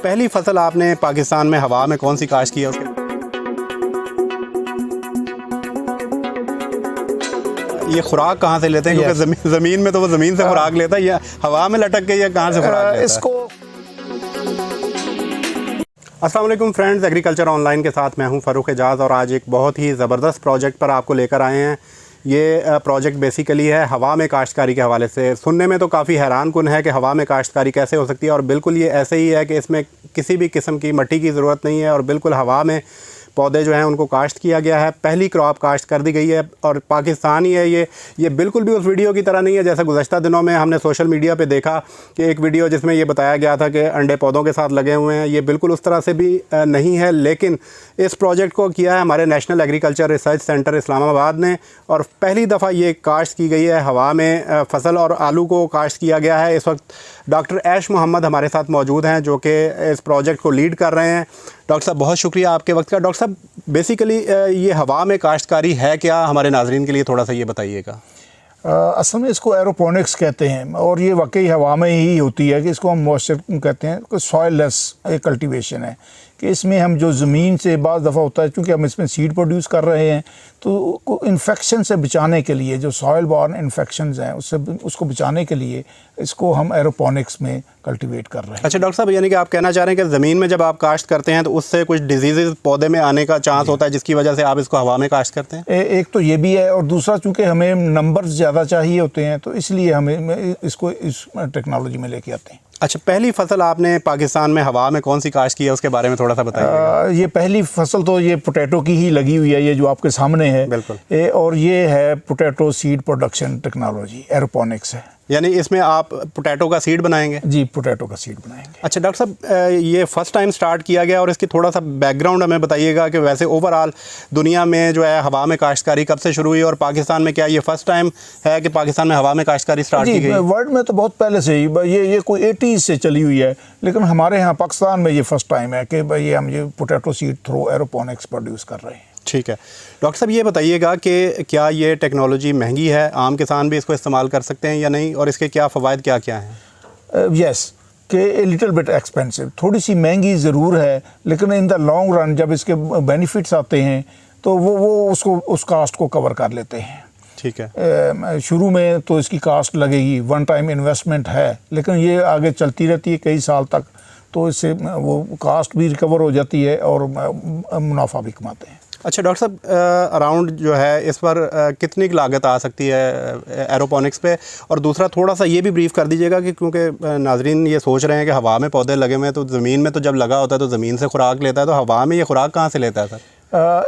पहली फसल आपने पाकिस्तान में हवा में कौन सी काश्त की है उसके? ये खुराक कहाँ से लेते हैं? क्योंकि ज़मीन में तो वो ज़मीन से खुराक लेता है, या हवा में लटक के या कहाँ से खुराक लेता है? इसको अस्सलाम वालेकुम फ्रेंड्स, एग्रीकल्चर ऑनलाइन के साथ मैं हूं फ़ारूक एजाज़ और आज एक बहुत ही ज़बरदस्त प्रोजेक्ट पर आपको लेकर आए हैं। ये प्रोजेक्ट बेसिकली है हवा में काश्तकारी के हवाले से। सुनने में तो काफ़ी हैरान कुन है कि हवा में काश्तकारी कैसे हो सकती है, और बिल्कुल ये ऐसे ही है कि इसमें किसी भी किस्म की मट्टी की ज़रूरत नहीं है और बिल्कुल हवा में पौधे जो हैं उनको काश्त किया गया है। पहली क्रॉप काश्त कर दी गई है और पाकिस्तान ही है ये बिल्कुल भी उस वीडियो की तरह नहीं है जैसे गुज़श्ता दिनों में हमने सोशल मीडिया पे देखा कि एक वीडियो जिसमें ये बताया गया था कि अंडे पौधों के साथ लगे हुए हैं। ये बिल्कुल उस तरह से भी नहीं है, लेकिन इस प्रोजेक्ट को किया है हमारे national agriculture research centre Islamabad ने, और पहली दफ़ा ये काश्त की गई है हवा में फसल और आलू को काश्त किया गया है। इस वक्त डॉक्टर ऐश मोहम्मद हमारे साथ मौजूद हैं जो कि इस प्रोजेक्ट को लीड कर रहे हैं। डॉक्टर साहब बहुत शुक्रिया आपके वक्त का। डॉक्टर साहब बेसिकली ये हवा में काश्तकारी है क्या, हमारे नाजरीन के लिए थोड़ा सा ये बताइएगा। असल में इसको एरोपोनिक्स कहते हैं और ये वाकई हवा में ही होती है कि इसको हम मॉइस्चर कहते हैं। सॉइल लेस एक कल्टीवेशन है कि इसमें हम जो ज़मीन से बाज़ दफ़ा होता है, चूँकि हम इसमें सीड प्रोड्यूस कर रहे हैं तो इन्फेक्शन से बचाने के लिए जो सॉइल बॉर्न इन्फेक्शंस हैं उसको बचाने के लिए इसको हम एरोपोनिक्स में कल्टीवेट कर रहे हैं। अच्छा डॉक्टर साहब, यानी कि आप कहना चाह रहे हैं कि ज़मीन में जब आप काश्त करते हैं तो उससे कुछ डिजीज़ पौधे में आने का चांस होता है जिसकी वजह से आप इसको हवा में काश्त करते हैं? एक तो ये भी है और दूसरा चूँकि हमें नंबर्स ज़्यादा चाहिए होते हैं तो इसलिए हमें इसको इस टेक्नोलॉजी में लेके आते हैं। अच्छा, पहली फसल आपने पाकिस्तान में हवा में कौन सी काश्त की है उसके बारे में थोड़ा सा बताइए। ये पहली फसल तो ये पोटैटो की ही लगी हुई है, ये जो आपके सामने है। बिल्कुल। और ये है potato seed production technology, aeroponics है। यानी इसमें आप पोटैटो का सीड बनाएंगे? जी, पोटैटो का सीड बनाएंगे। अच्छा डॉक्टर साहब, ये फ़र्स्ट टाइम स्टार्ट किया गया और इसकी थोड़ा सा बैकग्राउंड हमें बताइएगा कि वैसे ओवरऑल दुनिया में जो है हवा में काश्तकारी कब से शुरू हुई और पाकिस्तान में क्या ये फ़र्स्ट टाइम है कि पाकिस्तान में हवा में काश्तकारी स्टार्ट की गई? वर्ल्ड में तो बहुत पहले से ही ये कोई 80s से चली हुई है, लेकिन हमारे यहाँ पाकिस्तान में ये फर्स्ट टाइम है कि भाई हम ये potato seed through aeroponics produce कर रहे हैं। ठीक है डॉक्टर साहब, ये बताइएगा कि क्या ये टेक्नोलॉजी महंगी है, आम किसान भी इसको इस्तेमाल कर सकते हैं या नहीं, और इसके क्या फ़वाइद क्या क्या हैं? यस कि लिटिल बिट एक्सपेंसिव, थोड़ी सी महंगी ज़रूर है, लेकिन इन द लॉन्ग रन जब इसके बेनिफिट्स आते हैं तो वो उसको उस कास्ट को कवर कर लेते हैं। ठीक है। शुरू में तो इसकी कास्ट लगेगी, वन टाइम इन्वेस्टमेंट है, लेकिन ये आगे चलती रहती है कई साल तक, तो इससे वो कास्ट भी रिकवर हो जाती है और मुनाफा भी कमाते हैं। अच्छा डॉक्टर साहब, अराउंड जो है इस पर कितनी लागत आ सकती है एरोपोनिक्स पे, और दूसरा थोड़ा सा ये भी ब्रीफ कर दीजिएगा कि क्योंकि नाजरीन ये सोच रहे हैं कि हवा में पौधे लगे हुए हैं तो ज़मीन में तो जब लगा होता है तो ज़मीन से खुराक लेता है, तो हवा में ये खुराक कहाँ से लेता है सर?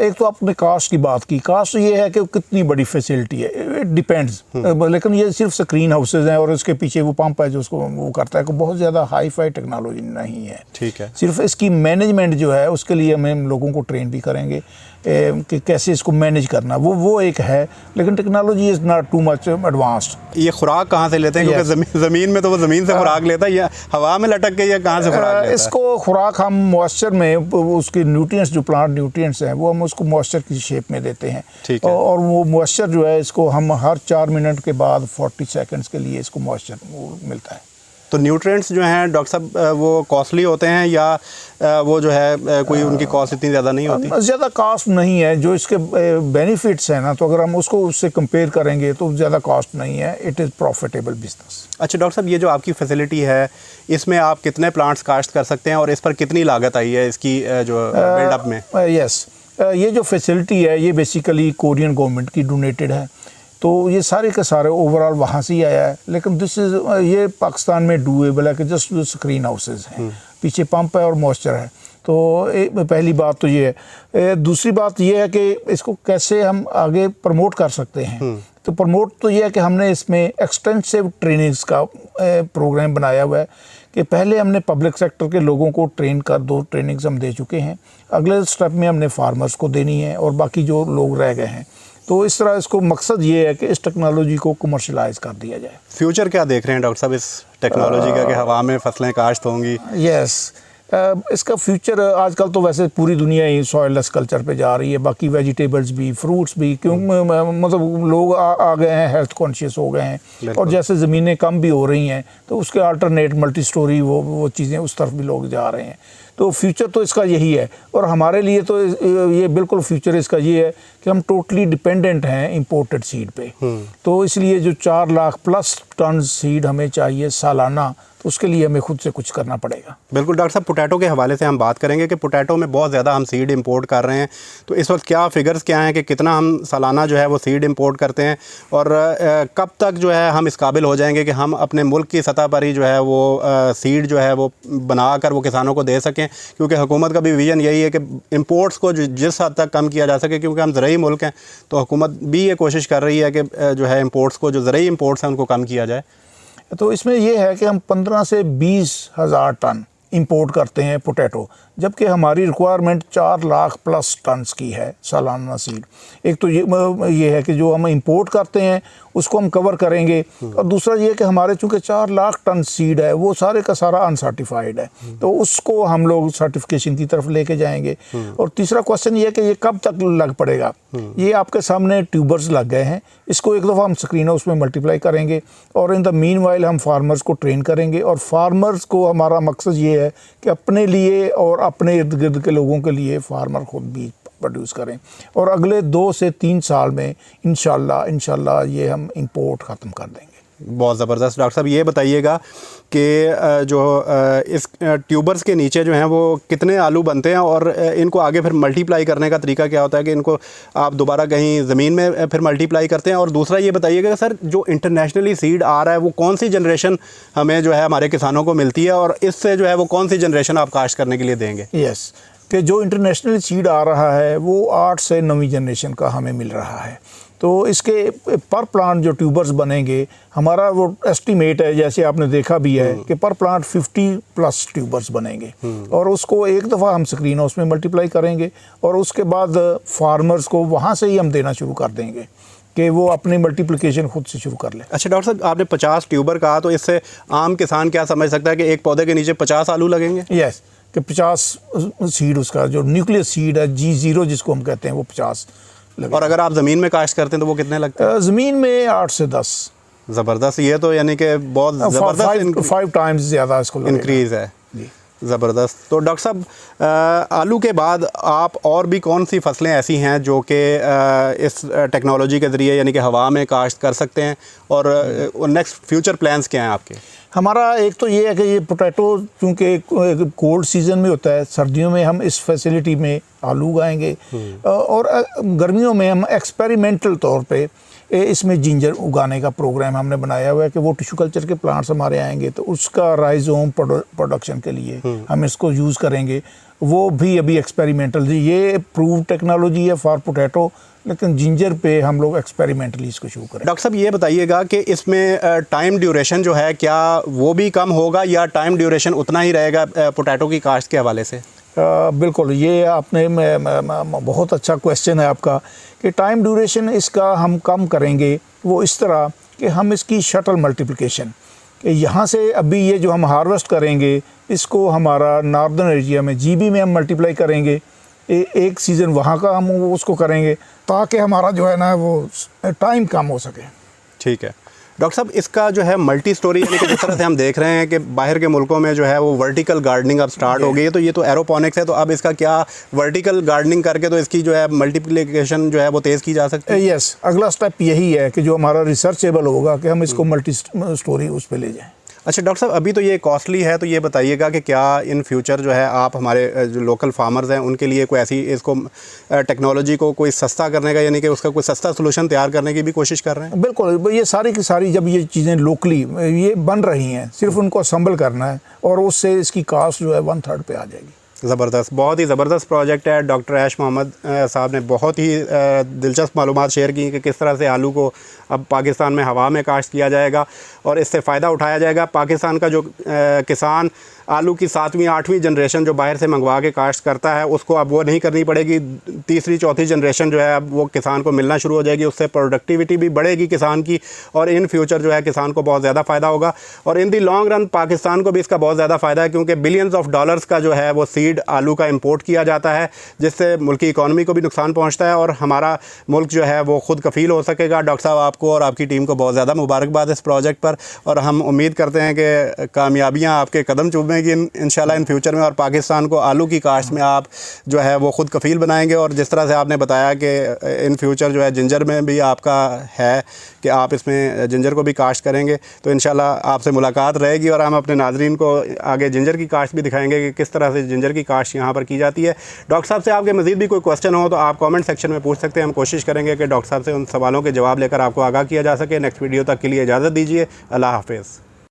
एक तो आपने कास्ट की बात की, कास्ट ये है कि कितनी बड़ी फैसिलिटी है, इट डिपेंड्स। लेकिन ये सिर्फ स्क्रीन हाउसेज हैं और उसके पीछे वो पंप है जो उसको वो करता है, कि बहुत ज़्यादा हाई फाई टेक्नोलॉजी नहीं है। ठीक है। सिर्फ इसकी मैनेजमेंट जो है उसके लिए हम लोगों को ट्रेन भी करेंगे कि कैसे इसको मैनेज करना, वो एक है, लेकिन technology is not too much advanced. ये खुराक कहाँ से लेते हैं? क्योंकि ज़मीन में तो वो ज़मीन से खुराक लेता है, या हवा में लटक के या कहाँ से खुराक लेता है? इसको खुराक हम मॉइस्चर में उसके न्यूट्रिएंट्स जो प्लांट न्यूट्रिएंट्स हैं वो हम उसको मॉइस्चर की शेप में देते हैं। ठीक है। और वो मॉइस्चर जो है इसको हम हर 4 मिनट के बाद 40 सेकंड्स के लिए इसको मॉइस्चर मिलता है। तो न्यूट्रिएंट्स जो हैं डॉक्टर साहब वो कॉस्टली होते हैं या वो जो है कोई उनकी कॉस्ट इतनी ज़्यादा नहीं होती? ज़्यादा कॉस्ट नहीं है, जो इसके बेनिफिट्स हैं ना, तो अगर हम उसको उससे कंपेयर करेंगे तो ज़्यादा कॉस्ट नहीं है, इट इज़ प्रॉफिटेबल बिजनेस। अच्छा डॉक्टर साहब, ये जो आपकी फैसिलिटी है इसमें आप कितने प्लांट्स काश्त कर सकते हैं और इस पर कितनी लागत आई है इसकी जो बिल्डअप में? यस, ये जो फैसिलिटी है ये बेसिकली कोरियन गवर्नमेंट की डोनेटेड है, तो ये सारे के सारे ओवरऑल वहाँ से ही आया है, लेकिन ये पाकिस्तान में डूएबल है कि जस्ट स्क्रीन हाउसेज हैं, पीछे पंप है और मॉइस्चर है। तो पहली बात तो ये है। दूसरी बात ये है कि इसको कैसे हम आगे प्रमोट कर सकते हैं। तो प्रमोट तो ये है कि हमने इसमें एक्सटेंसिव ट्रेनिंग्स का प्रोग्राम बनाया हुआ है कि पहले हमने पब्लिक सेक्टर के लोगों को ट्रेन कर 2 ट्रेनिंग्स हम दे चुके हैं, अगले स्टेप में हमने फार्मर्स को देनी है और बाकी जो लोग रह गए हैं। तो इस तरह इसको मकसद ये है कि इस टेक्नोलॉजी को कमर्शलाइज कर दिया जाए। फ्यूचर क्या देख रहे हैं डॉक्टर साहब इस टेक्नोलॉजी का कि हवा में फसलें काश्त होंगी? यस, इसका फ्यूचर आजकल तो वैसे पूरी दुनिया ही सॉइललेस कल्चर पे जा रही है, बाकी वेजिटेबल्स भी, फ्रूट्स भी, क्यों मतलब लोग आ गए हैं, हेल्थ कॉन्शियस हो गए हैं, और जैसे ज़मीनें कम भी हो रही हैं तो उसके अल्टरनेट मल्टी स्टोरी वो चीज़ें उस तरफ भी लोग जा रहे हैं। तो फ्यूचर तो इसका यही है, और हमारे लिए तो ये बिल्कुल फ्यूचर इसका ये है कि हम टोटली डिपेंडेंट हैं इंपोर्टेड सीड पे। तो इसलिए जो 4 लाख प्लस टन सीड हमें चाहिए सालाना, तो उसके लिए हमें खुद से कुछ करना पड़ेगा। बिल्कुल डॉक्टर साहब, पोटैटो के हवाले से हम बात करेंगे कि पोटैटो में बहुत ज़्यादा हम सीड इंपोर्ट कर रहे हैं, तो इस वक्त क्या फ़िगर्स क्या हैं कि कितना हम सालाना जो है वो सीड इंपोर्ट करते हैं, और कब तक जो है हम इस काबिल हो जाएंगे कि हम अपने मुल्क की सतह पर ही जो है वो सीड जो है वो बना कर वो किसानों को दे सकें, क्योंकि हुकूमत का भी विज़न यही है कि इंपोर्ट्स को जिस हद तक कम किया जा सके, क्योंकि हम ज़रूरी मुल्क हैं, तो हुकूमत भी ये कोशिश कर रही है कि जो है इंपोर्ट्स को, जो ज़रूरी इंपोर्ट्स हैं उनको कम किया जाए। तो इसमें ये है कि हम 15 से 20 हज़ार टन इंपोर्ट करते हैं पोटैटो, जबकि हमारी रिक्वायरमेंट 4 लाख प्लस टन्स की है सालाना सीड। एक तो ये है कि जो हम इंपोर्ट करते हैं उसको हम कवर करेंगे, और दूसरा ये है कि हमारे चूँकि 4 लाख टन सीड है वो सारे का सारा अनसर्टिफाइड है, तो उसको हम लोग सर्टिफिकेशन की तरफ लेके जाएंगे। और तीसरा क्वेश्चन ये है कि ये कब तक लग पड़ेगा। ये आपके सामने ट्यूबर्स लग गए हैं, इसको एक दफ़ा हम स्क्रीन हाउस में मल्टीप्लाई करेंगे, और इन द मीन वाइल हम फार्मर्स को ट्रेन करेंगे, और फार्मर्स को हमारा मकसद ये है कि अपने लिए और अपने इर्द गिर्द के लोगों के लिए फार्मर खुद भी प्रोड्यूस करें, और अगले 2 से 3 साल में इंशाल्लाह ये हम इंपोर्ट ख़त्म कर देंगे। बहुत ज़बरदस्त। डॉक्टर साहब, ये बताइएगा कि जो इस ट्यूबर्स के नीचे जो हैं वो कितने आलू बनते हैं, और इनको आगे फिर मल्टीप्लाई करने का तरीका क्या होता है कि इनको आप दोबारा कहीं ज़मीन में फिर मल्टीप्लाई करते हैं? और दूसरा ये बताइएगा सर, जो इंटरनेशनली सीड आ रहा है वो कौन सी जनरेशन हमें जो है हमारे किसानों को मिलती है, और इससे जो है वो कौन सी जनरेशन आप काश्त करने के लिए देंगे? यस, कि जो इंटरनेशनल सीड आ रहा है वो 8 से 9वीं जनरेशन का हमें मिल रहा है। तो इसके पर प्लांट जो ट्यूबर्स बनेंगे, हमारा वो एस्टीमेट है, जैसे आपने देखा भी है कि पर प्लांट 50 प्लस ट्यूबर्स बनेंगे, और उसको एक दफ़ा हम स्क्रीन हाउस में मल्टीप्लाई करेंगे, और उसके बाद फार्मर्स को वहाँ से ही हम देना शुरू कर देंगे कि वो अपनी मल्टीप्लिकेशन खुद से शुरू कर ले। अच्छा डॉक्टर साहब, आपने 50 ट्यूबर कहा, तो इससे आम किसान क्या समझ सकता है कि एक पौधे के नीचे 50 आलू लगेंगे? यस, कि 50 सीड, उसका जो न्यूक्लियस सीड है G0 जिसको हम कहते हैं, वो 50 लगे। और अगर आप ज़मीन में काश्त करते हैं तो वो कितने लगते हैं? ज़मीन में 8 से 10। ज़बरदस्त, ये तो यानी कि बहुत ज़बरदस्त 5 टाइम्स ज़्यादा इसको इंक्रीज़ है। जी, ज़बरदस्त। तो डॉक्टर साहब, आलू के बाद आप और भी कौन सी फसलें ऐसी हैं जो कि इस टेक्नोलॉजी के ज़रिए यानी कि हवा में काश्त कर सकते हैं, और नेक्स्ट फ्यूचर प्लान्स क्या हैं आपके? हमारा एक तो ये है कि ये पोटैटो चूँकि कोल्ड सीज़न में होता है, सर्दियों में हम इस फैसिलिटी में आलू उगाएंगे, और गर्मियों में हम एक्सपेरिमेंटल तौर पे इसमें जिंजर उगाने का प्रोग्राम हमने बनाया हुआ है कि वो टिश्यू कल्चर के प्लांट्स हमारे आएंगे, तो उसका राइजोम प्रोडक्शन के लिए हम इसको यूज़ करेंगे। वो भी अभी एक्सपेरिमेंटल, ये प्रूव टेक्नोलॉजी है फॉर पोटैटो, लेकिन जिंजर पे हम लोग एक्सपेरिमेंटली इसको शुरू करें। डॉक्टर साहब, ये बताइएगा कि इसमें टाइम ड्यूरेशन जो है क्या वो भी कम होगा, या टाइम ड्यूरेशन उतना ही रहेगा पोटैटो की काश्त के हवाले से? बिल्कुल, ये आपने बहुत अच्छा क्वेश्चन है आपका, कि टाइम ड्यूरेशन इसका हम कम करेंगे वो इस तरह कि हम इसकी शटल मल्टीप्लिकेशन, कि यहाँ से अभी ये जो हम हार्वेस्ट करेंगे इसको हमारा नॉर्दर्न एरिया में GB में हम मल्टीप्लाई करेंगे, एक सीज़न वहाँ का हम उसको करेंगे, ताकि हमारा जो है ना वो टाइम कम हो सके। ठीक है डॉक्टर साहब, इसका जो है मल्टी स्टोरी यानी कि जिस तरह से हम देख रहे हैं कि बाहर के मुल्कों में जो है वो वर्टिकल गार्डनिंग अब स्टार्ट हो गई है, तो ये तो एरोपोनिक्स है, तो अब इसका क्या वर्टिकल गार्डनिंग करके तो इसकी जो है मल्टीप्लिकेशन जो है वो तेज़ की जा सकती है? यस, अगला स्टेप यही है कि जो हमारा रिसर्चेबल होगा कि हम इसको मल्टी स्टोरी उस पर ले जाएँ। अच्छा डॉक्टर साहब, अभी तो ये कॉस्टली है, तो ये बताइएगा कि क्या इन फ्यूचर जो है आप हमारे जो लोकल फार्मर्स हैं उनके लिए कोई ऐसी इसको टेक्नोलॉजी को कोई सस्ता करने का, यानी कि उसका कोई सस्ता सोल्यूशन तैयार करने की भी कोशिश कर रहे हैं? बिल्कुल, ये सारी की सारी जब ये चीज़ें लोकली ये बन रही हैं, सिर्फ उनको असम्बल करना है, और उससे इसकी कास्ट जो है 1/3 पे आ जाएगी। ज़बरदस्त, बहुत ही ज़बरदस्त प्रोजेक्ट है। डॉक्टर ऐश मोहम्मद साहब ने बहुत ही दिलचस्प मालूमात शेयर की कि किस तरह से आलू को अब पाकिस्तान में हवा में काश्त किया जाएगा और इससे फ़ायदा उठाया जाएगा। पाकिस्तान का जो किसान आलू की 7वीं 8वीं जनरेशन जो बाहर से मंगवा के काश्त करता है उसको अब वो नहीं करनी पड़ेगी। तीसरी चौथी जनरेशन जो है अब वो किसान को मिलना शुरू हो जाएगी, उससे प्रोडक्टिविटी भी बढ़ेगी किसान की, और इन फ्यूचर जो है किसान को बहुत ज़्यादा फ़ायदा होगा। और इन दी लॉन्ग रन पाकिस्तान को भी इसका बहुत ज़्यादा फ़ायदा है, क्योंकि बिलियंस ऑफ डॉलर्स का जो है वो सीड आलू का इंपोर्ट किया जाता है, जिससे मुल्क की इकॉनमी को भी नुकसान पहुँचता है और हमारा मुल्क जो है वो खुद कफ़ील हो सकेगा। डॉक्टर साहब आपको और आपकी टीम को बहुत ज़्यादा मुबारकबाद इस प्रोजेक्ट पर, और हम उम्मीद करते हैं कि कामयाबियां आपके कदम चूमेंगी इंशाल्लाह इन फ्यूचर में, और पाकिस्तान को आलू की काश्त में आप जो है वो खुद कफ़ील बनाएंगे। और जिस तरह से आपने बताया कि इन फ्यूचर जो है जिंजर में भी आपका है कि आप इसमें जिंजर को भी काश्त करेंगे, तो इंशाल्लाह आपसे मुलाकात रहेगी और हम अपने नाज़रीन को आगे जिंजर की काश्त भी दिखाएंगे कि किस तरह से जिंजर की काश्त यहाँ पर की जाती है। डॉक्टर साहब से आपके मज़ीद भी कोई क्वेश्चन हो तो आप कमेंट सेक्शन में पूछ सकते हैं। हम कोशिश करेंगे कि डॉक्टर साहब से उन सवालों के जवाब लेकर आपको आगाह किया जा सके। नेक्स्ट वीडियो तक के लिए इजाज़त दीजिए। अल्लाह हाफ़िज़।